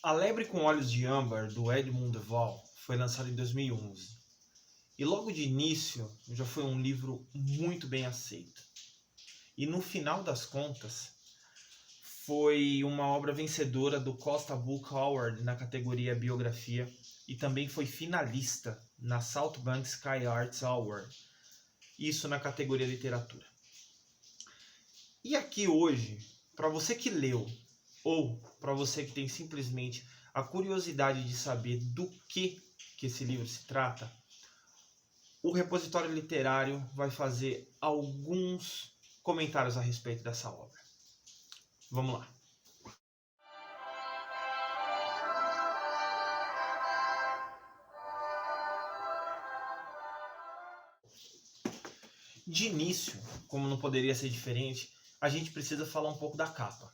A Lebre com Olhos de Âmbar, do Edmund de Waal, foi lançado em 2011. E logo de início já foi um livro muito bem aceito. E no final das contas, foi uma obra vencedora do Costa Book Award na categoria Biografia e também foi finalista na Southbank Sky Arts Award, isso na categoria Literatura. E aqui hoje, para você que leu ou para você que tem simplesmente a curiosidade de saber do que esse livro se trata, o Repositório Literário vai fazer alguns comentários a respeito dessa obra. Vamos lá. De início, como não poderia ser diferente, a gente precisa falar um pouco da capa,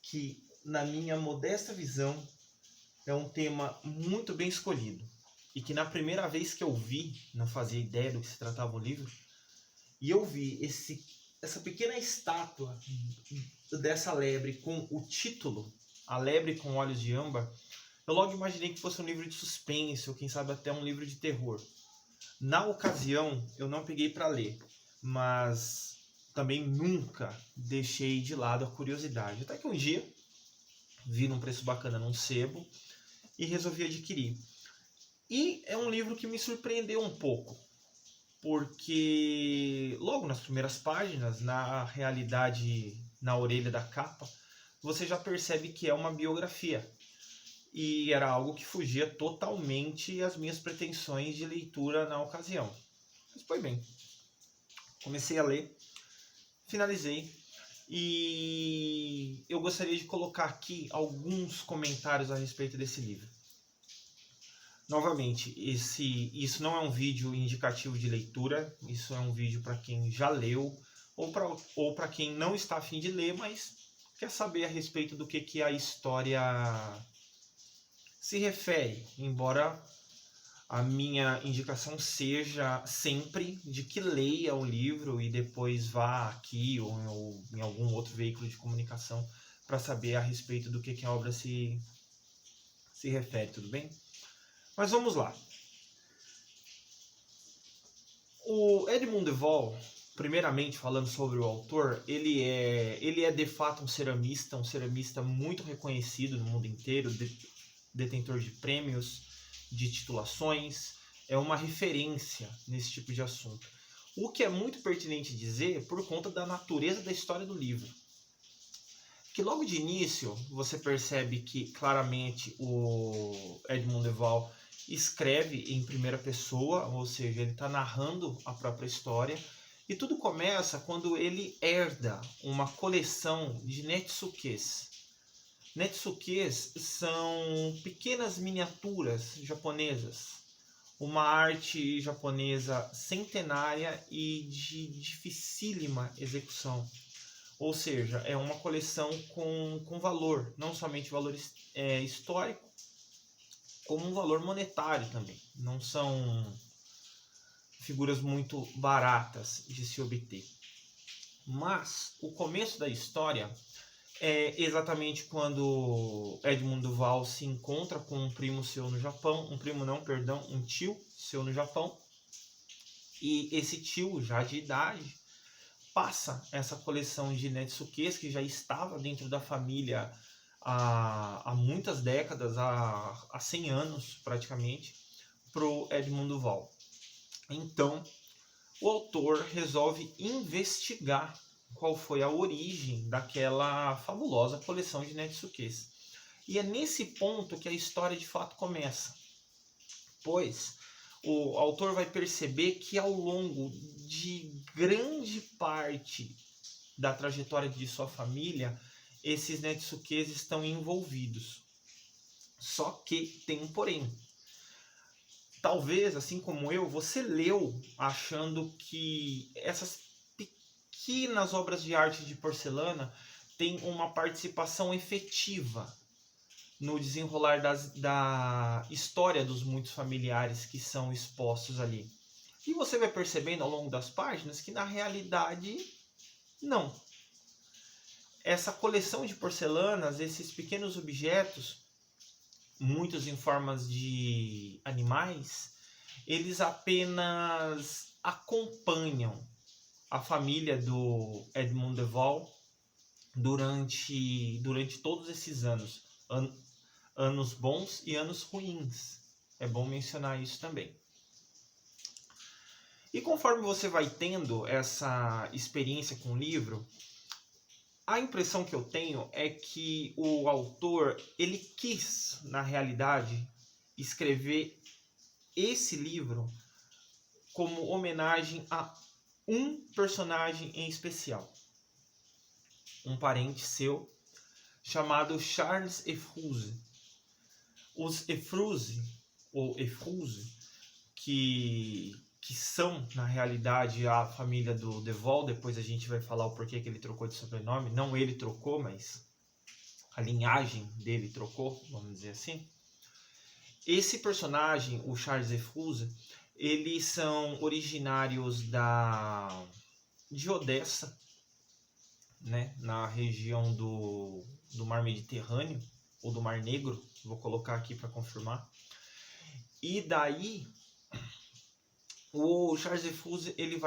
que, na minha modesta visão, é um tema muito bem escolhido. E que na primeira vez que eu vi, não fazia ideia do que se tratava o livro, e eu vi essa pequena estátua dessa lebre com o título, A Lebre com Olhos de Âmbar, eu logo imaginei que fosse um livro de suspense, ou quem sabe até um livro de terror. Na ocasião, eu não peguei para ler, mas também nunca deixei de lado a curiosidade. Até que um dia, vi num preço bacana num sebo e resolvi adquirir. E é um livro que me surpreendeu um pouco, porque logo nas primeiras páginas, na realidade, na orelha da capa, você já percebe que é uma biografia. E era algo que fugia totalmente às minhas pretensões de leitura na ocasião. Mas foi bem. Comecei a ler, finalizei, e eu gostaria de colocar aqui alguns comentários a respeito desse livro. Novamente, isso não é um vídeo indicativo de leitura, isso é um vídeo para quem já leu, ou para quem não está a fim de ler, mas quer saber a respeito do que a história se refere, embora a minha indicação seja sempre de que leia o livro e depois vá aqui ou em algum outro veículo de comunicação para saber a respeito do que a obra se refere, tudo bem? Mas vamos lá. O Edmund de Waal, primeiramente falando sobre o autor, ele é de fato um ceramista muito reconhecido no mundo inteiro, detentor de prêmios, de titulações, é uma referência nesse tipo de assunto. O que é muito pertinente dizer por conta da natureza da história do livro. Que logo de início você percebe que claramente o Edmund de Waal escreve em primeira pessoa, ou seja, ele está narrando a própria história, e tudo começa quando ele herda uma coleção de netsukes. Netsukes são pequenas miniaturas japonesas, uma arte japonesa centenária e de dificílima execução. Ou seja, é uma coleção com valor, não somente valor histórico, como um valor monetário também. Não são figuras muito baratas de se obter. Mas o começo da história é exatamente quando Edmund de Waal se encontra com um primo seu no Japão, um tio seu no Japão, e esse tio, já de idade, passa essa coleção de netsukes que já estava dentro da família há muitas décadas, há 100 anos praticamente, para o Edmund de Waal. Então, o autor resolve investigar qual foi a origem daquela fabulosa coleção de netsukes. E é nesse ponto que a história de fato começa, pois o autor vai perceber que ao longo de grande parte da trajetória de sua família, esses netsukes estão envolvidos. Só que tem um porém. Talvez, assim como eu, você leu achando que essas pequenas obras de arte de porcelana têm uma participação efetiva no desenrolar da história dos muitos familiares que são expostos ali. E você vai percebendo ao longo das páginas que na realidade não. essa coleção de porcelanas, esses pequenos objetos, muitos em formas de animais, eles apenas acompanham a família do Edmond de Val durante todos esses anos. Anos bons e anos ruins. É bom mencionar isso também. E conforme você vai tendo essa experiência com o livro, a impressão que eu tenho é que o autor, ele quis, na realidade, escrever esse livro como homenagem a um personagem em especial. Um parente seu, chamado Charles Ephruse. Os Ephruse, ou Ephruse, que são, na realidade, a família do De Val. Depois a gente vai falar o porquê que ele trocou de sobrenome. Não ele trocou, mas a linhagem dele trocou, vamos dizer assim. Esse personagem, o Charles Ephruse, eles são originários de Odessa, né, na região do Mar Mediterrâneo, ou do Mar Negro, vou colocar aqui para confirmar. E daí, o Charles Ephruse, ele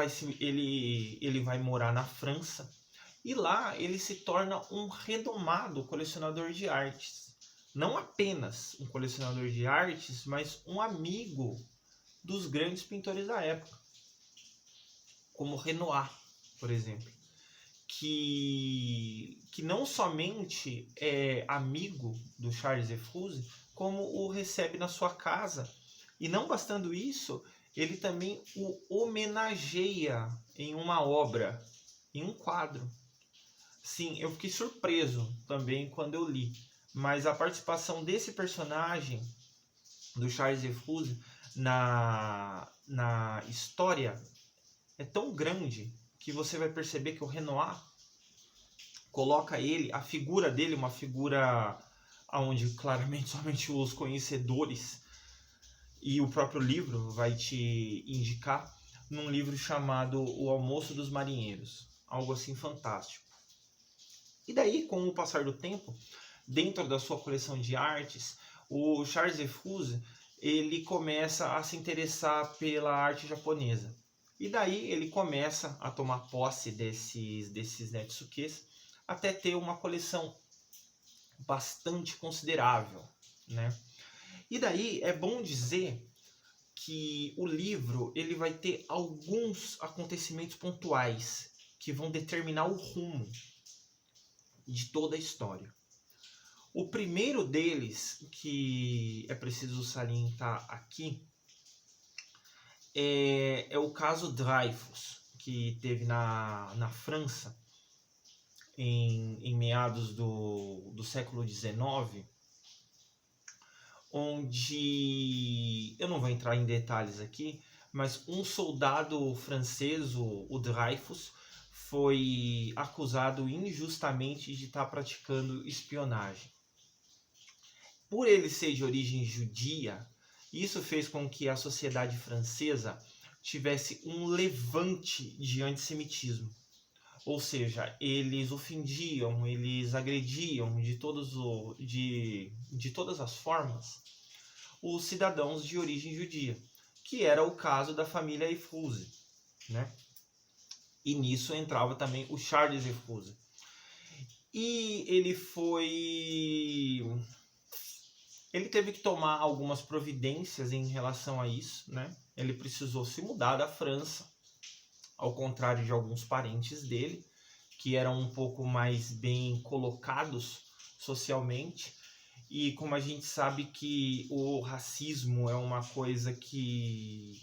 vai morar na França, e lá ele se torna um renomado colecionador de artes. Não apenas um colecionador de artes, mas um amigo dos grandes pintores da época, como Renoir, por exemplo, que não somente é amigo do Charles Ephruse, como o recebe na sua casa. E não bastando isso, ele também o homenageia em uma obra, em um quadro. Sim, eu fiquei surpreso também quando eu li, mas a participação desse personagem, do Charles Ephruse, na história é tão grande que você vai perceber que o Renoir coloca a figura dele, uma figura onde claramente somente os conhecedores e o próprio livro vai te indicar, num livro chamado O Almoço dos Marinheiros. Algo assim fantástico. E daí, com o passar do tempo, dentro da sua coleção de artes, o Charles Ephruse, ele começa a se interessar pela arte japonesa. E daí ele começa a tomar posse desses netsukes, até ter uma coleção bastante considerável, né? E daí é bom dizer que o livro ele vai ter alguns acontecimentos pontuais que vão determinar o rumo de toda a história. O primeiro deles, que é preciso salientar aqui, é o caso Dreyfus, que teve na França em meados do século XIX, onde, eu não vou entrar em detalhes aqui, mas um soldado francês, o Dreyfus, foi acusado injustamente de estar praticando espionagem. Por ele ser de origem judia, isso fez com que a sociedade francesa tivesse um levante de antissemitismo. Ou seja, eles ofendiam, eles agrediam de todas as formas os cidadãos de origem judia, que era o caso da família Ephruse, né? E nisso entrava também o Charles Ephruse. E ele teve que tomar algumas providências em relação a isso, né? Ele precisou se mudar da França, ao contrário de alguns parentes dele, que eram um pouco mais bem colocados socialmente. E como a gente sabe que o racismo é uma coisa que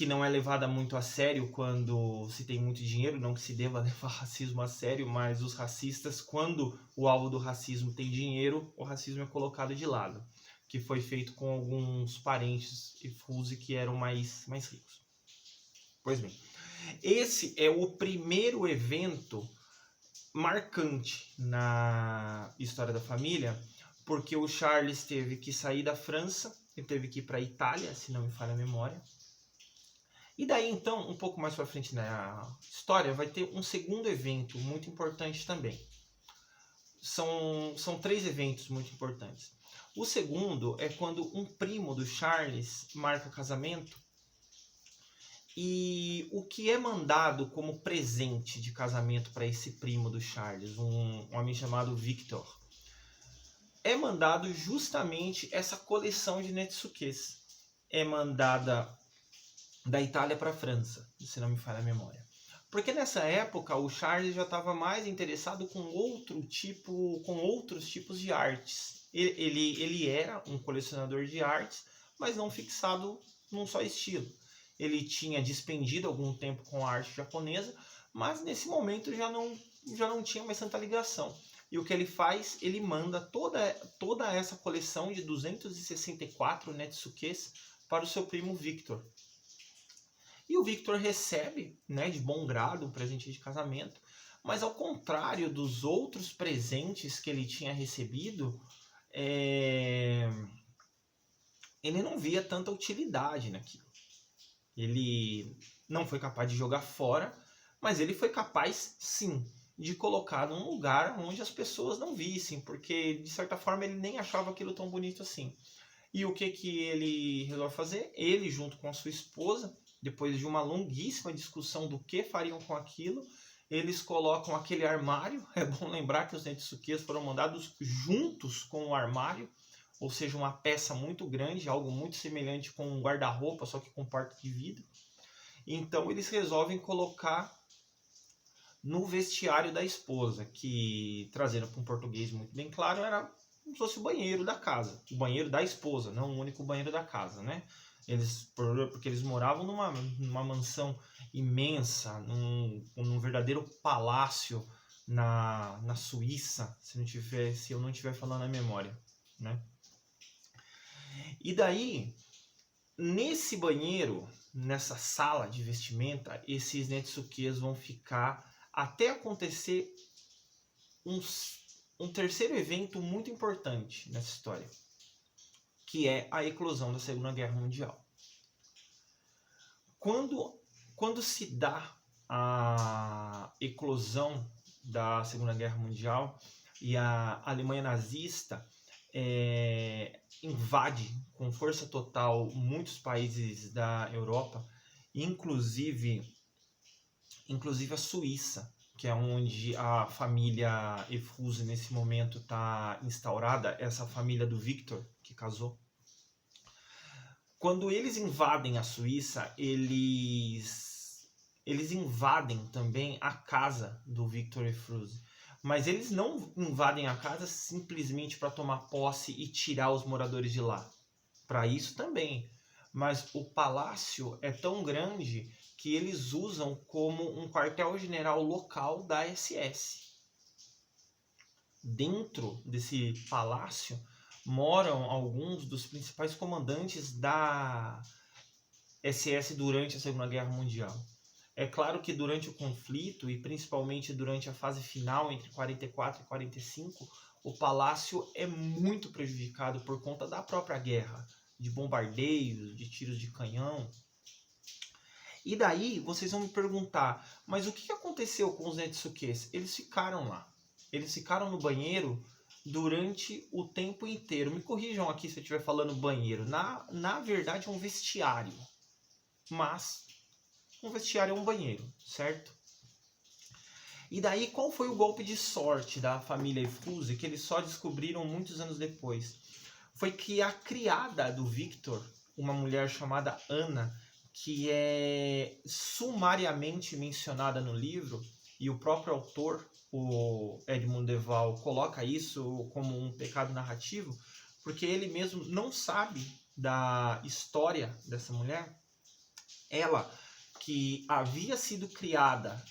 não é levada muito a sério quando se tem muito dinheiro, não que se deva levar racismo a sério, mas os racistas, quando o alvo do racismo tem dinheiro, o racismo é colocado de lado, que foi feito com alguns parentes Ephruse que eram mais ricos. Pois bem, esse é o primeiro evento marcante na história da família, porque o Charles teve que sair da França, ele teve que ir para a Itália, se não me falha a memória, E daí, então, um pouco mais para frente na história, vai ter um segundo evento muito importante também. São 3 eventos muito importantes. O segundo é quando um primo do Charles marca casamento, e o que é mandado como presente de casamento para esse primo do Charles, um homem chamado Victor, é mandado justamente essa coleção de Netsukes. É mandada da Itália para a França, se não me falha a memória. Porque nessa época o Charles já estava mais interessado com outros tipos de artes. Ele era um colecionador de artes, mas não fixado num só estilo. Ele tinha despendido algum tempo com a arte japonesa, mas nesse momento já não tinha mais tanta ligação. E o que ele faz? Ele manda toda essa coleção de 264 Netsukes para o seu primo Victor. E o Victor recebe, né, de bom grado um presente de casamento, mas ao contrário dos outros presentes que ele tinha recebido, ele não via tanta utilidade naquilo. Ele não foi capaz de jogar fora, mas ele foi capaz, sim, de colocar num lugar onde as pessoas não vissem, porque de certa forma ele nem achava aquilo tão bonito assim. E o que ele resolve fazer? Ele, junto com a sua esposa, depois de uma longuíssima discussão do que fariam com aquilo, eles colocam aquele armário. É bom lembrar que os Netsukes foram mandados juntos com o armário, ou seja, uma peça muito grande, algo muito semelhante com um guarda-roupa, só que com porta de vidro. Então eles resolvem colocar no vestiário da esposa, que, trazendo para um português muito bem claro, era como se fosse o banheiro da casa, o banheiro da esposa, não o único banheiro da casa, né? Porque eles moravam numa mansão imensa, num verdadeiro palácio na Suíça, se eu não estiver falando a memória, né? E daí, nesse banheiro, nessa sala de vestimenta, esses Netsukes vão ficar até acontecer um terceiro evento muito importante nessa história, que é a eclosão da Segunda Guerra Mundial. Quando se dá a eclosão da Segunda Guerra Mundial e a Alemanha nazista invade com força total muitos países da Europa, inclusive a Suíça, que é onde a família Efuse nesse momento está instaurada, essa família do Victor, que casou. Quando eles invadem a Suíça, eles invadem também a casa do Victor Efuse. Mas eles não invadem a casa simplesmente para tomar posse e tirar os moradores de lá. Para isso também. Mas o palácio é tão grande que eles usam como um quartel-general local da SS. Dentro desse palácio moram alguns dos principais comandantes da SS durante a Segunda Guerra Mundial. É claro que durante o conflito, e principalmente durante a fase final, entre 44 e 45, o palácio é muito prejudicado por conta da própria guerra, de bombardeios, de tiros de canhão. E daí vocês vão me perguntar, mas o que aconteceu com os Netsukes? Eles ficaram lá. Eles ficaram no banheiro durante o tempo inteiro. Me corrijam aqui se eu estiver falando banheiro. Na verdade é um vestiário. Mas um vestiário é um banheiro, certo? E daí qual foi o golpe de sorte da família Efuse, que eles só descobriram muitos anos depois? Foi que a criada do Victor, uma mulher chamada Ana, que é sumariamente mencionada no livro, e o próprio autor, o Edmund de Waal, coloca isso como um pecado narrativo, porque ele mesmo não sabe da história dessa mulher. Ela, que havia sido criada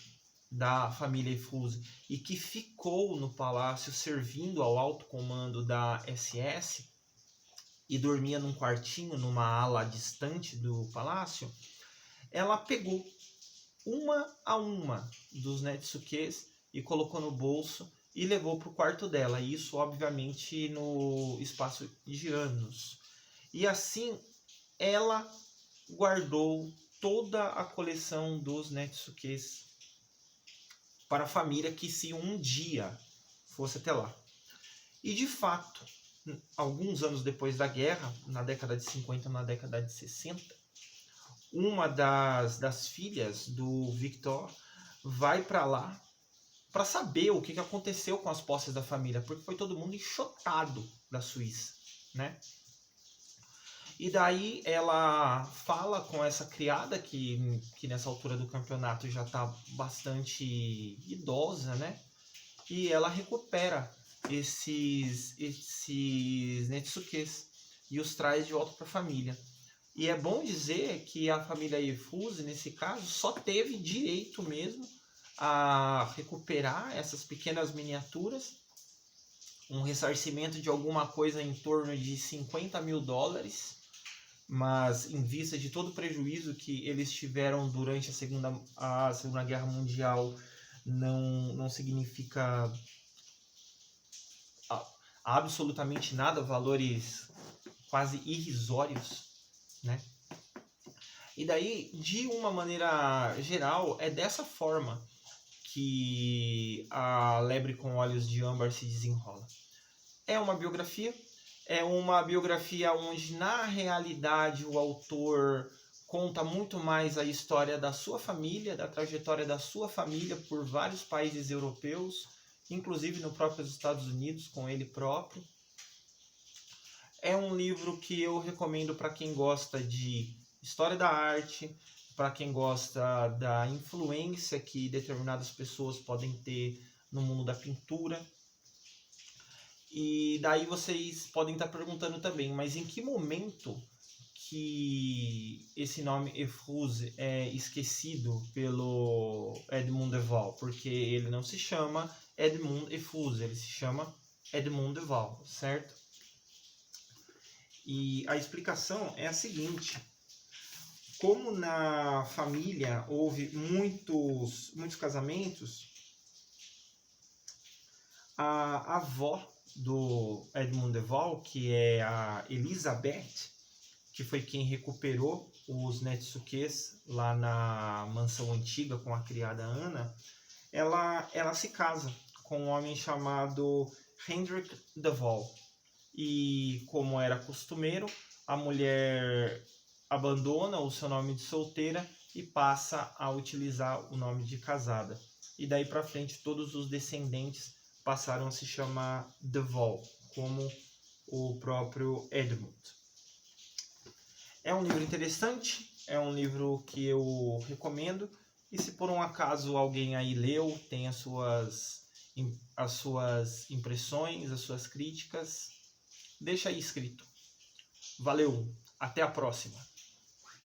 da família Efuse e que ficou no palácio servindo ao alto comando da SS e dormia num quartinho, numa ala distante do palácio, ela pegou uma a uma dos Netsukes e colocou no bolso e levou para o quarto dela. Isso, obviamente, no espaço de anos. E assim, ela guardou toda a coleção dos Netsukes para a família que se um dia fosse até lá. E de fato, alguns anos depois da guerra, na década de 50, na década de 60, uma das filhas do Victor vai para lá para saber o que aconteceu com as posses da família, porque foi todo mundo enxotado da Suíça, né? E daí ela fala com essa criada que nessa altura do campeonato já está bastante idosa, né? E ela recupera esses Netsukes e os traz de volta para a família. E é bom dizer que a família Efuse, nesse caso, só teve direito mesmo a recuperar essas pequenas miniaturas, um ressarcimento de alguma coisa em torno de $50 mil, mas em vista de todo o prejuízo que eles tiveram durante a Segunda Guerra Mundial, não significa absolutamente nada, valores quase irrisórios, né? E daí, de uma maneira geral, é dessa forma que a Lebre com Olhos de Âmbar se desenrola. É uma biografia onde, na realidade, o autor conta muito mais a história da sua família, da trajetória da sua família por vários países europeus, inclusive no próprio Estados Unidos, com ele próprio. É um livro que eu recomendo para quem gosta de história da arte, para quem gosta da influência que determinadas pessoas podem ter no mundo da pintura. E daí vocês podem estar perguntando também, mas em que momento que esse nome Efruse é esquecido pelo Edmond de Waal? Porque ele não se chama Edmond Efruse, ele se chama Edmond de Waal, certo? E a explicação é a seguinte: como na família houve muitos casamentos, a avó do Edmond de Waal, que é a Elisabeth, que foi quem recuperou os Netsukes lá na mansão antiga com a criada Ana, ela se casa com um homem chamado Hendrik de Waal. E como era costumeiro, a mulher abandona o seu nome de solteira e passa a utilizar o nome de casada. E daí para frente todos os descendentes passaram a se chamar de Waal, como o próprio Edmund. É um livro interessante, é um livro que eu recomendo, e se por um acaso alguém aí leu, tem as suas impressões, as suas críticas, deixa aí escrito. Valeu, até a próxima!